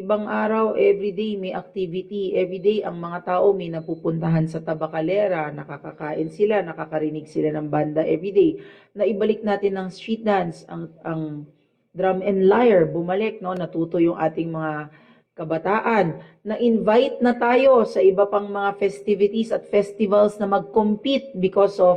ibang araw, everyday may activity. Everyday ang mga tao may napupuntahan sa Tabacalera, nakakakain sila, nakakarinig sila ng banda everyday. Naibalik natin ng street dance, ang drum and lyre, bumalik, no? Natuto yung ating mga kabataan. Na-invite na tayo sa iba pang mga festivities at festivals na mag-compete because of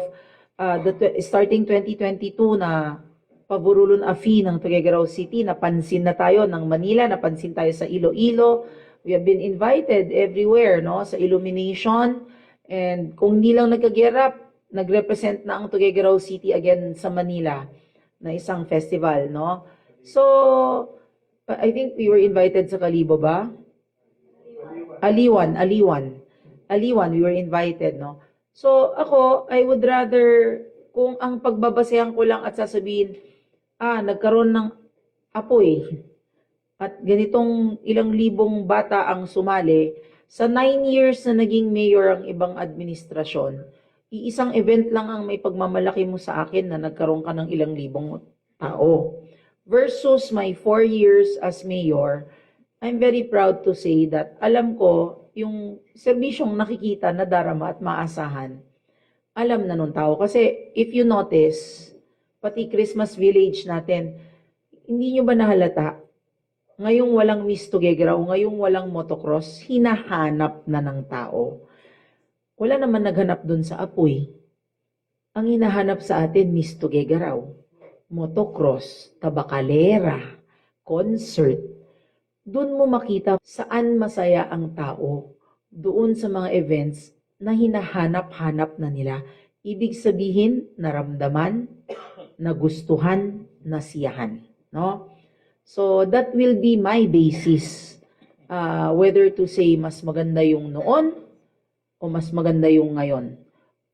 starting 2022 na Paburulon Afi ng Tuguegarao City, napansin na tayo ng Manila, napansin tayo sa Iloilo. We have been invited everywhere, no, sa illumination. And kung hindi lang nagkagerap, nag-represent na ang Tuguegarao City again sa Manila na isang festival, no. So, I think we were invited sa Kalibo ba? Aliwan, we were invited, no. So, ako, I would rather, kung ang pagbabasehan ko lang at sasabihin, nagkaroon ng apoy at ganitong ilang libong bata ang sumali, sa 9 years na naging mayor ang ibang administrasyon, iisang event lang ang may pagmamalaki mo sa akin na nagkaroon ka ng ilang libong tao. Versus my 4 years as mayor, I'm very proud to say that alam ko yung serbisyong nakikita, nadarama at maasahan, alam na nung tao. Kasi if you notice, pati Christmas village natin, hindi nyo ba nahalata? Ngayong walang Miss Tuguegarao, ngayong walang motocross, hinahanap na ng tao. Wala naman naghanap dun sa apoy. Ang hinahanap sa atin, Miss Tuguegarao, motocross, Tabacalera, concert. Doon mo makita saan masaya ang tao. Doon sa mga events na hinahanap-hanap na nila. Ibig sabihin, naramdaman, nagustuhan, nasiyahan. No? So, that will be my basis. Whether to say mas maganda yung noon o mas maganda yung ngayon.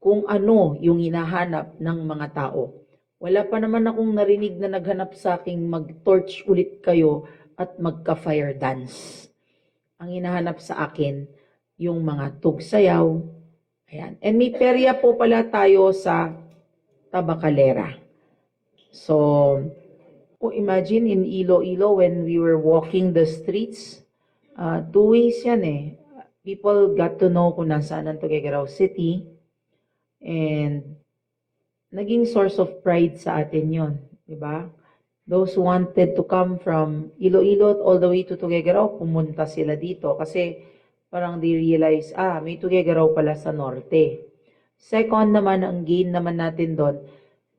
Kung ano yung hinahanap ng mga tao. Wala pa naman akong narinig na naghanap sa aking mag-torch ulit kayo at magka-fire dance. Ang hinahanap sa akin, yung mga tugsayaw. Ayan. And may perya po pala tayo sa Tabacalera. So, imagine in Iloilo when we were walking the streets, 2 ways yan eh. People got to know kung nasaan ang Tuguegarao City and naging source of pride sa atin yon, di ba? Those who wanted to come from Iloilo all the way to Tuguegarao, pumunta sila dito kasi parang they realize, may Tuguegarao pala sa norte. Second naman, ang gain naman natin doon,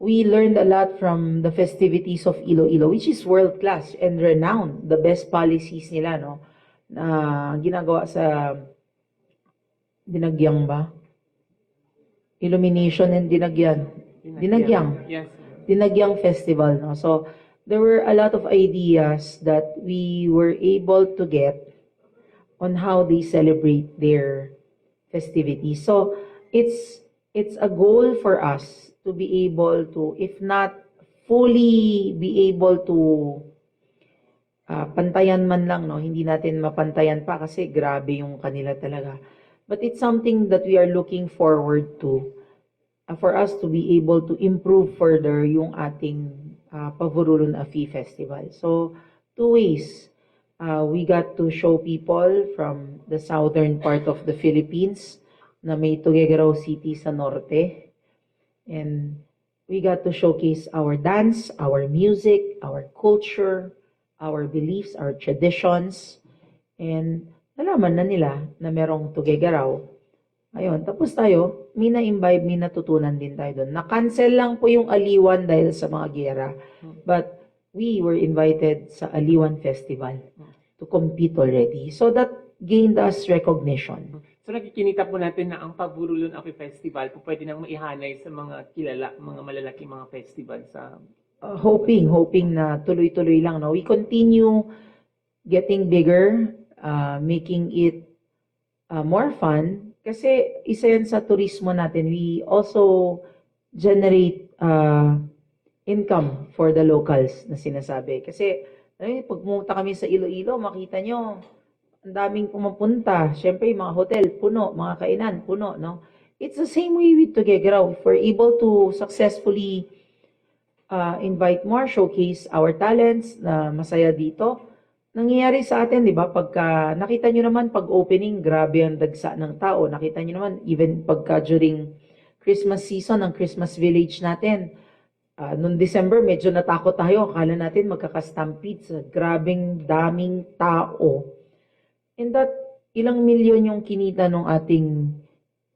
we learned a lot from the festivities of Iloilo, which is world-class and renowned. The best policies nila, no? Na ginagawa sa Dinagyang ba? Illumination and Dinagyang. Yes. Dinagyang Festival, no? So, there were a lot of ideas that we were able to get on how they celebrate their festivities. So, it's a goal for us to be able to, if not fully be able to pantayan man lang, no? Hindi natin mapantayan pa kasi grabe yung kanila talaga. But it's something that we are looking forward to for us to be able to improve further yung ating Paburulon Afi Festival. So, 2 ways. We got to show people from the southern part of the Philippines na may Tuguegarao City sa norte. And we got to showcase our dance, our music, our culture, our beliefs, our traditions. And nalaman na nila na merong Tuguegarao. Ayun, tapos tayo, may na-imbibe, may natutunan din tayo doon. Na-cancel lang po yung Aliwan dahil sa mga giyera. But we were invited sa Aliwan Festival to compete already. So that gained us recognition. So nakikinita po natin na ang Paburulon Afi Festival po pwede nang maihanay sa mga kilala, mga malalaking mga festival sa... Hoping na tuloy-tuloy lang. No? We continue getting bigger, making it more fun. Kasi isa yan sa turismo natin. We also generate income for the locals na sinasabi. Kasi pag pumunta kami sa Iloilo, makita nyo, ang daming pumupunta. Siyempre, mga hotel, puno. Mga kainan, puno. No? It's the same way with Tuguegarao. If we're able to successfully invite more, showcase our talents na masaya dito, nangyayari sa atin, di ba? Pagka, nakita nyo naman, pag opening, grabe ang dagsa ng tao. Nakita nyo naman, even pagka during Christmas season, ang Christmas village natin, noong December, medyo natakot tayo. Akala natin magkakastampede sa grabing daming tao. And that, ilang milyon yung kinita ng ating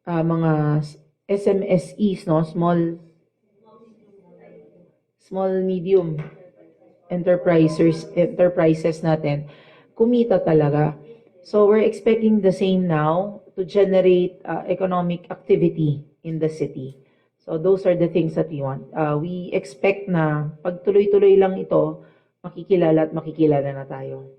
mga SMSEs, no? Small, medium enterprises natin, kumita talaga. So we're expecting the same now to generate economic activity in the city. So those are the things that we want. We expect na pag tuloy-tuloy lang ito, makikilala at makikilala na tayo.